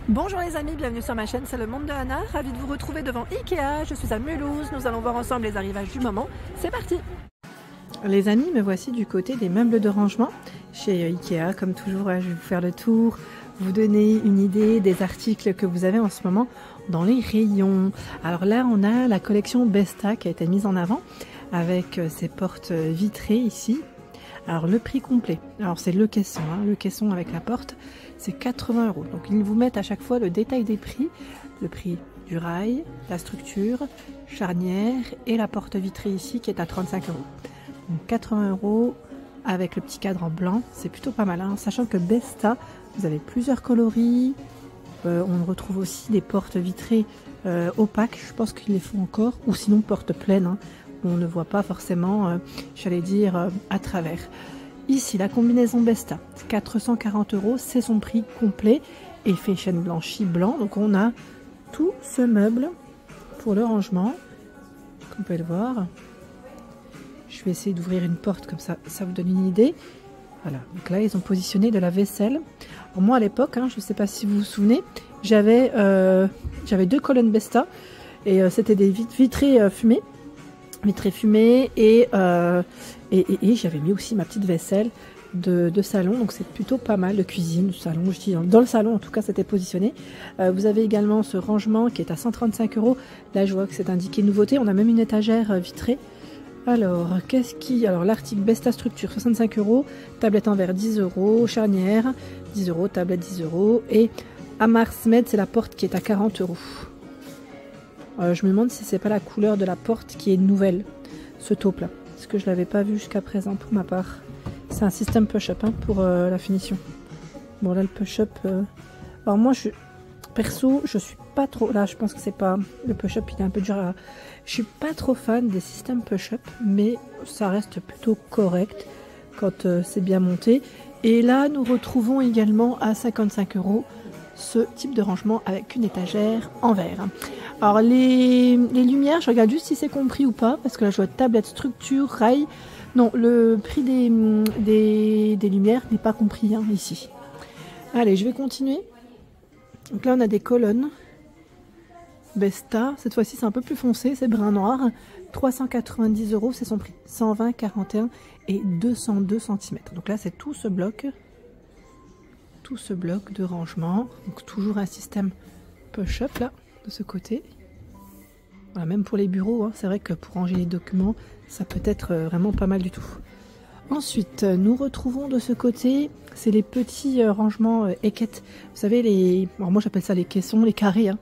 Bonjour les amis, bienvenue sur ma chaîne, c'est le monde de Anna, ravie de vous retrouver devant Ikea, je suis à Mulhouse, nous allons voir ensemble les arrivages du moment, c'est parti. Les amis, me voici du côté des meubles de rangement, chez Ikea, comme toujours, je vais vous faire le tour, vous donner une idée des articles que vous avez en ce moment dans les rayons. Alors là, on a la collection Besta qui a été mise en avant, avec ses portes vitrées ici. Alors le prix complet, alors c'est le caisson avec la porte, c'est 80 €. Donc ils vous mettent à chaque fois le détail des prix, le prix du rail, la structure, charnière et la porte vitrée ici qui est à 35 €. Donc 80 € avec le petit cadre en blanc, c'est plutôt pas mal, hein, sachant que Besta, vous avez plusieurs coloris, on retrouve aussi des portes vitrées opaques, je pense qu'ils les font encore, ou sinon portes pleines, hein, on ne voit pas forcément, j'allais dire, à travers. Ici, la combinaison Besta, 440 €, c'est son prix complet, effet chaîne blanchie blanc. Donc on a tout ce meuble pour le rangement, comme vous pouvez le voir. Je vais essayer d'ouvrir une porte, comme ça vous donne une idée. Voilà, donc là ils ont positionné de la vaisselle. Alors moi à l'époque, hein, je ne sais pas si vous vous souvenez, j'avais 2 colonnes Besta, et c'était des vitrées fumées. Vitrée fumée et j'avais mis aussi ma petite vaisselle de salon, donc c'est plutôt pas mal, de cuisine, de salon, je dis dans le salon en tout cas c'était positionné. Vous avez également ce rangement qui est à 135 €, là je vois que c'est indiqué nouveauté, on a même une étagère vitrée. Alors alors l'article Besta Structure 65 €, tablette en verre 10 €, charnière 10 €, tablette 10 € et Amarsmed, c'est la porte qui est à 40 €. Je me demande si c'est pas la couleur de la porte qui est nouvelle, ce taupe là, parce que je l'avais pas vu jusqu'à présent pour ma part. C'est un système push-up, hein, pour la finition. Bon là le push-up, alors moi perso je suis pas trop, là je pense que c'est pas, le push-up il est un peu dur à... Je suis pas trop fan des systèmes push-up, mais ça reste plutôt correct quand c'est bien monté. Et là nous retrouvons également à 55 € ce type de rangement avec une étagère en verre. Alors les lumières, je regarde juste si c'est compris ou pas, parce que là je vois tablette, structure, rail. Non, le prix des lumières n'est pas compris, hein, ici. Allez, je vais continuer. Donc là on a des colonnes Besta, cette fois-ci c'est un peu plus foncé, c'est brun noir. 390 € c'est son prix, 120, 41 et 202 cm. Donc là c'est tout ce bloc de rangement, donc toujours un système push-up là de ce côté. Voilà, même pour les bureaux, hein, c'est vrai que pour ranger les documents ça peut être vraiment pas mal du tout. Ensuite nous retrouvons de ce côté, c'est les petits rangements équettes, vous savez, alors moi j'appelle ça les caissons, les carrés, hein.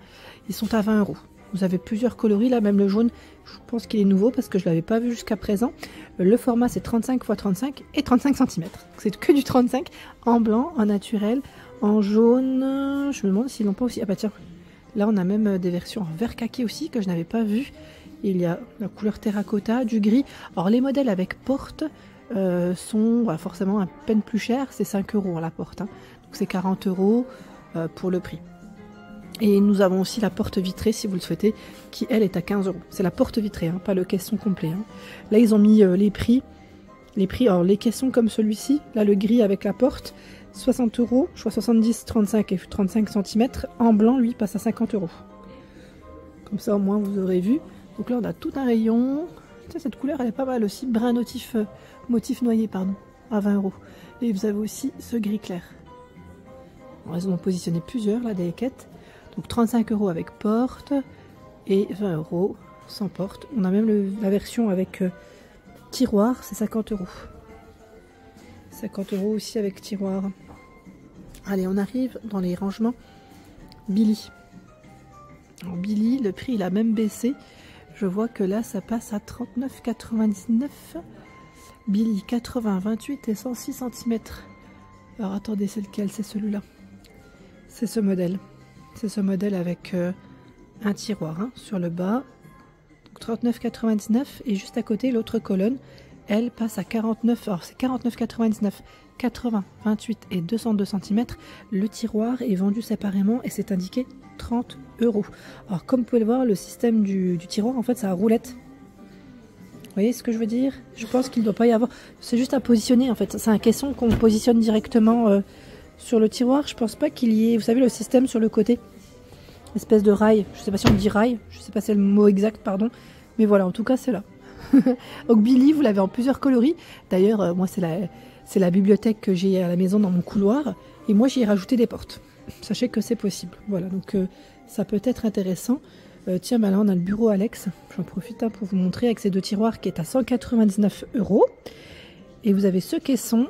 Ils sont à 20 €. Vous avez plusieurs coloris, là même le jaune, je pense qu'il est nouveau parce que je ne l'avais pas vu jusqu'à présent. Le format c'est 35 x 35 et 35 cm. C'est que du 35 en blanc, en naturel, en jaune. Je me demande s'ils n'ont pas aussi... Ah bah tiens, là on a même des versions en vert kaki aussi que je n'avais pas vu. Il y a la couleur terracotta, du gris. Alors les modèles avec porte sont forcément à peine plus chers, c'est 5 € à la porte, hein. Donc c'est 40 € pour le prix. Et nous avons aussi la porte vitrée, si vous le souhaitez, qui elle est à 15 €. C'est la porte vitrée, hein, pas le caisson complet, hein. Là ils ont mis les prix. Alors les caissons comme celui-ci, là le gris avec la porte, 60 €, je vois 70, 35 et 35 cm. En blanc, lui, passe à 50 €. Comme ça au moins vous aurez vu. Donc là on a tout un rayon. Tiens, cette couleur elle est pas mal aussi, brun motif noyer, pardon, à 20 €. Et vous avez aussi ce gris clair. Alors, ils ont positionné plusieurs là, des équettes. Donc 35 € avec porte et 20 € sans porte. On a même la version avec tiroir, c'est 50 €. 50 € aussi avec tiroir. Allez, on arrive dans les rangements Billy. Alors Billy, le prix il a même baissé. Je vois que là ça passe à 39,99 €. Billy 80, 28 et 106 cm. Alors attendez, c'est lequel? C'est celui-là. C'est ce modèle. C'est ce modèle avec un tiroir, hein, sur le bas. 39,99 € et juste à côté l'autre colonne, elle passe à 49. Alors c'est 49,99 €, 80, 28 et 202 cm. Le tiroir est vendu séparément et c'est indiqué 30 €. Alors comme vous pouvez le voir, le système du tiroir en fait c'est à roulette. Vous voyez ce que je veux dire? Je pense qu'il ne doit pas y avoir. C'est juste à positionner en fait. C'est un caisson qu'on positionne directement Sur le tiroir, je pense pas qu'il y ait, vous savez, le système sur le côté. Espèce de rail. Je sais pas si on dit rail. Je sais pas si c'est le mot exact, pardon. Mais voilà, en tout cas, c'est là. Donc Billy, vous l'avez en plusieurs coloris. D'ailleurs, moi, c'est la bibliothèque que j'ai à la maison dans mon couloir. Et moi, j'y ai rajouté des portes. Sachez que c'est possible. Voilà, donc ça peut être intéressant. Tiens, bah là, on a le bureau Alex. J'en profite pour vous montrer avec ces deux tiroirs qui est à 199 €. Et vous avez ce caisson.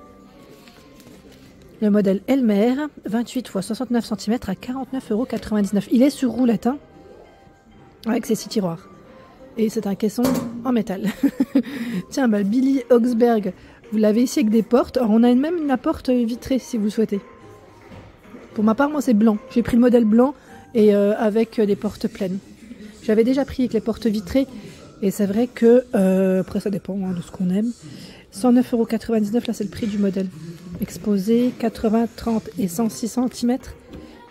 Le modèle Elmer, 28 x 69 cm à 49,99 €. Il est sur roulette, hein, avec ses 6 tiroirs. Et c'est un caisson en métal. Tiens, bah, Billy Augsburg, vous l'avez ici avec des portes. Alors, on a même la porte vitrée si vous le souhaitez. Pour ma part, moi, c'est blanc. J'ai pris le modèle blanc et avec des portes pleines. J'avais déjà pris avec les portes vitrées. Et c'est vrai que, après, ça dépend de ce qu'on aime. 109,99 €, là, c'est le prix du modèle. Exposé 80, 30 et 106 cm.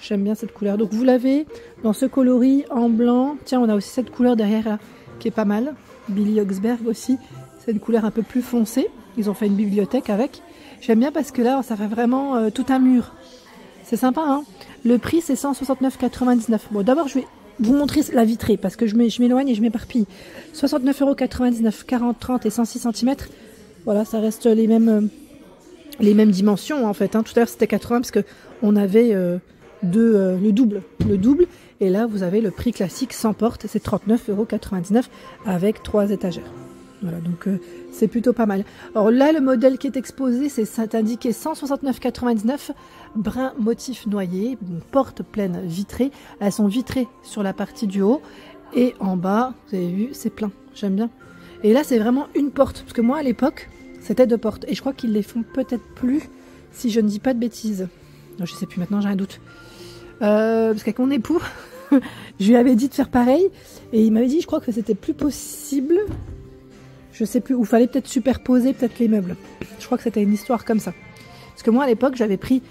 J'aime bien cette couleur. Donc vous l'avez dans ce coloris en blanc. Tiens, on a aussi cette couleur derrière là qui est pas mal. Billy Augsburg aussi. C'est une couleur un peu plus foncée. Ils ont fait une bibliothèque avec. J'aime bien parce que là, ça fait vraiment tout un mur. C'est sympa, hein. Le prix, c'est 169,99 €. Bon, d'abord, je vais vous montrer la vitrée parce que je m'éloigne et je m'éparpille. 69,99 €, 40, 30 et 106 cm. Voilà, ça reste les mêmes dimensions en fait. Hein. Tout à l'heure c'était 80 parce qu'on avait le double. Et là vous avez le prix classique sans porte, c'est 39,99 € avec 3 étagères. Voilà, donc c'est plutôt pas mal. Alors là le modèle qui est exposé, c'est indiqué 169,99 €, brun motif noyer, porte pleine vitrée. Elles sont vitrées sur la partie du haut et en bas, vous avez vu, c'est plein. J'aime bien. Et là c'est vraiment une porte, parce que moi à l'époque, c'était 2 portes. Et je crois qu'ils les font peut-être plus, si je ne dis pas de bêtises. Non, je sais plus, maintenant j'ai un doute. Parce qu'avec mon époux, je lui avais dit de faire pareil. Et il m'avait dit, je crois que c'était plus possible. Je sais plus, ou fallait peut-être superposer peut-être les meubles. Je crois que c'était une histoire comme ça. Parce que moi à l'époque, j'avais pris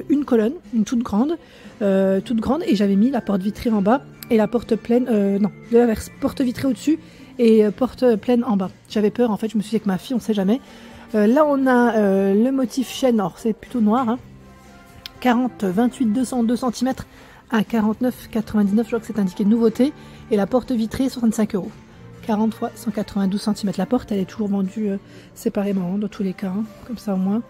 une colonne, une toute grande, et j'avais mis la porte vitrée en bas et la porte pleine, non, de l'inverse, porte vitrée au-dessus et porte pleine en bas. J'avais peur, en fait, je me suis dit avec ma fille, on sait jamais. Là, on a le motif chêne, alors c'est plutôt noir, hein. 40, 28, 202 cm à 49,99 €, je crois que c'est indiqué nouveauté. Et la porte vitrée, 65 €. 40 x 192 cm. La porte, elle est toujours vendue séparément, hein, dans tous les cas, hein. Comme ça au moins.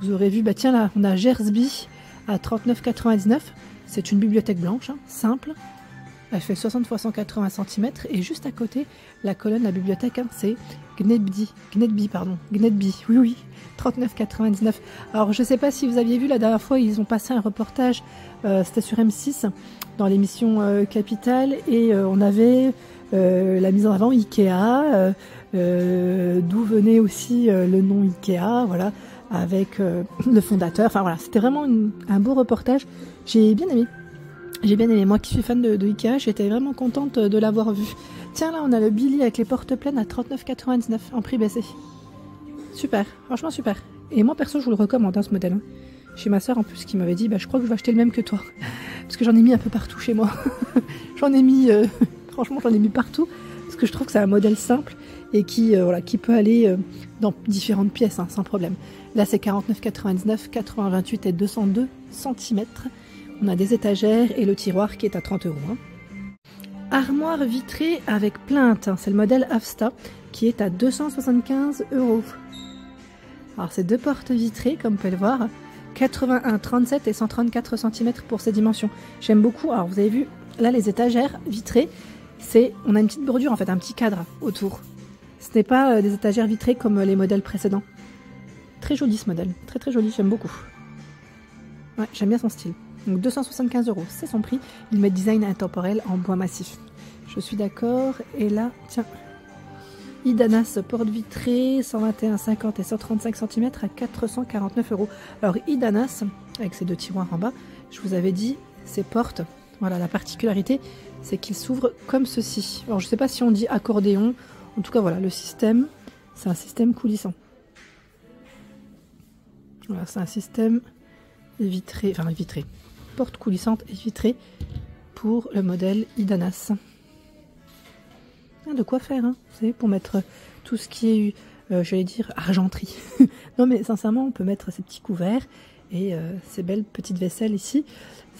Vous aurez vu, bah tiens là, on a Gersby à 39,99 €. C'est une bibliothèque blanche, hein, simple. Elle fait 60 x 180 cm. Et juste à côté, la colonne, la bibliothèque, hein, c'est Gnedby, oui, 39,99 €. Alors, je ne sais pas si vous aviez vu, la dernière fois, ils ont passé un reportage, c'était sur M6, dans l'émission Capital, et on avait la mise en avant Ikea, d'où venait aussi le nom Ikea, voilà, avec le fondateur. Enfin voilà, c'était vraiment un beau reportage. J'ai bien aimé. Moi qui suis fan de Ikea, j'étais vraiment contente de l'avoir vu. Tiens, là, on a le Billy avec les portes pleines à 39,99 € en prix baissé. Super, franchement super. Et moi, perso, je vous le recommande, hein, ce modèle. Hein. Chez ma soeur, en plus, qui m'avait dit, bah, je crois que je vais acheter le même que toi. Parce que j'en ai mis un peu partout chez moi. J'en ai mis, franchement, j'en ai mis partout. Parce que je trouve que c'est un modèle simple et qui peut aller dans différentes pièces, hein, sans problème. Là, c'est 49,99 €, 80-28 et 202 cm. On a des étagères et le tiroir qui est à 30 €. Hein. Armoire vitrée avec plainte, hein. C'est le modèle Avsta qui est à 275 €. Alors c'est 2 portes vitrées comme vous pouvez le voir, 81, 37 et 134 cm pour ces dimensions. J'aime beaucoup. Alors vous avez vu là les étagères vitrées, on a une petite bordure en fait, un petit cadre autour. Ce n'est pas des étagères vitrées comme les modèles précédents. Très joli ce modèle, très très joli, j'aime beaucoup. Ouais, j'aime bien son style. Donc 275 €, c'est son prix. Il met design intemporel en bois massif. Je suis d'accord. Et là, tiens, Idanas porte vitrée, 121, 50 et 135 cm à 449 €. Alors Idanas, avec ses 2 tiroirs en bas, je vous avais dit, ces portes, voilà, la particularité, c'est qu'ils s'ouvrent comme ceci. Alors je ne sais pas si on dit accordéon. En tout cas, voilà, le système, c'est un système coulissant. Voilà, c'est un système vitré, porte coulissante et vitrée pour le modèle Idanas. De quoi faire, hein, vous savez, pour mettre tout ce qui est, j'allais dire, argenterie. Non mais sincèrement, on peut mettre ces petits couverts et ces belles petites vaisselles ici.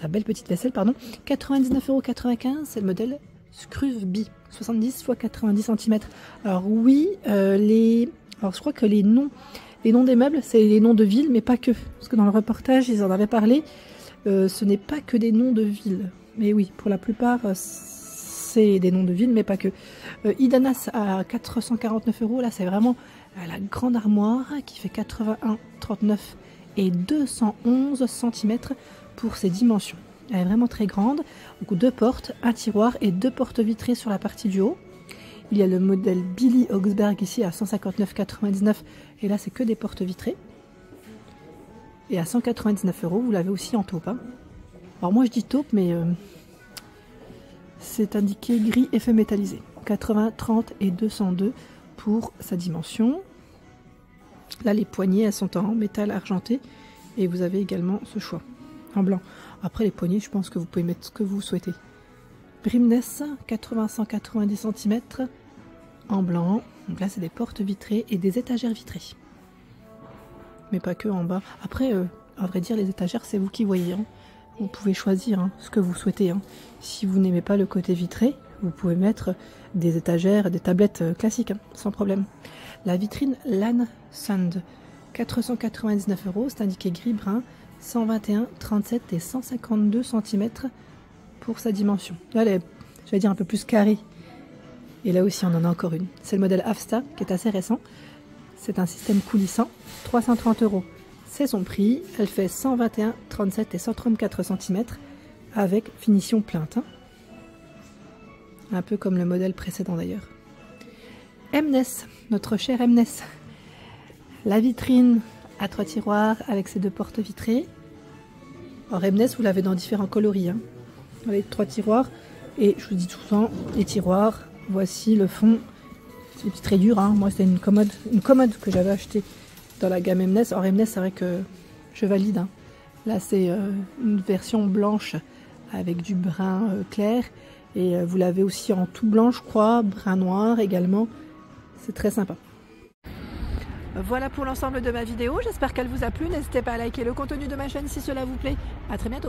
Sa belle petite vaisselle, pardon. 99,95 €, c'est le modèle Scruve B, 70 x 90 cm. Alors oui, alors je crois que les noms des meubles, c'est les noms de villes, mais pas que. Parce que dans le reportage, ils en avaient parlé. Ce n'est pas que des noms de villes. Mais oui, pour la plupart, c'est des noms de villes, mais pas que. Idanas à 449 €. Là, c'est vraiment la grande armoire qui fait 81,39 et 211 cm pour ses dimensions. Elle est vraiment très grande. Donc 2 portes, un tiroir et 2 portes vitrées sur la partie du haut. Il y a le modèle Billy Augsberg ici à 159,99 € et là c'est que des portes vitrées. Et à 199 €, vous l'avez aussi en taupe. Hein. Alors moi je dis taupe, mais c'est indiqué gris effet métallisé. 80, 30 et 202 pour sa dimension. Là les poignées elles sont en métal argenté et vous avez également ce choix en blanc. Après les poignées, je pense que vous pouvez mettre ce que vous souhaitez. Brimnes, 80-190 cm en blanc. Donc là, c'est des portes vitrées et des étagères vitrées. Mais pas que en bas. Après, à vrai dire, les étagères, c'est vous qui voyez. Hein. Vous pouvez choisir hein, ce que vous souhaitez. Hein. Si vous n'aimez pas le côté vitré, vous pouvez mettre des étagères, des tablettes classiques, hein, sans problème. La vitrine Lan Sund, 499 €, c'est indiqué gris-brun. 121, 37 et 152 cm pour sa dimension. Là, elle est, je vais dire, un peu plus carrée. Et là aussi, on en a encore une. C'est le modèle Avsta, qui est assez récent. C'est un système coulissant. 330 €. C'est son prix. Elle fait 121, 37 et 134 cm avec finition plainte. Hein. Un peu comme le modèle précédent d'ailleurs. Emnes, notre cher Emnes. La vitrine à 3 tiroirs avec ses 2 portes vitrées. Alors Emnes, vous l'avez dans différents coloris. Hein. Avec 3 tiroirs. Et je vous dis tout le temps, les tiroirs, voici le fond. C'est une petite rayure. Hein. Moi, c'était une commode que j'avais achetée dans la gamme Emnes. Alors Emnes, c'est vrai que je valide. Hein. Là, c'est une version blanche avec du brun clair. Et vous l'avez aussi en tout blanc, je crois. Brun noir également. C'est très sympa. Voilà pour l'ensemble de ma vidéo, j'espère qu'elle vous a plu, n'hésitez pas à liker le contenu de ma chaîne si cela vous plaît, à très bientôt.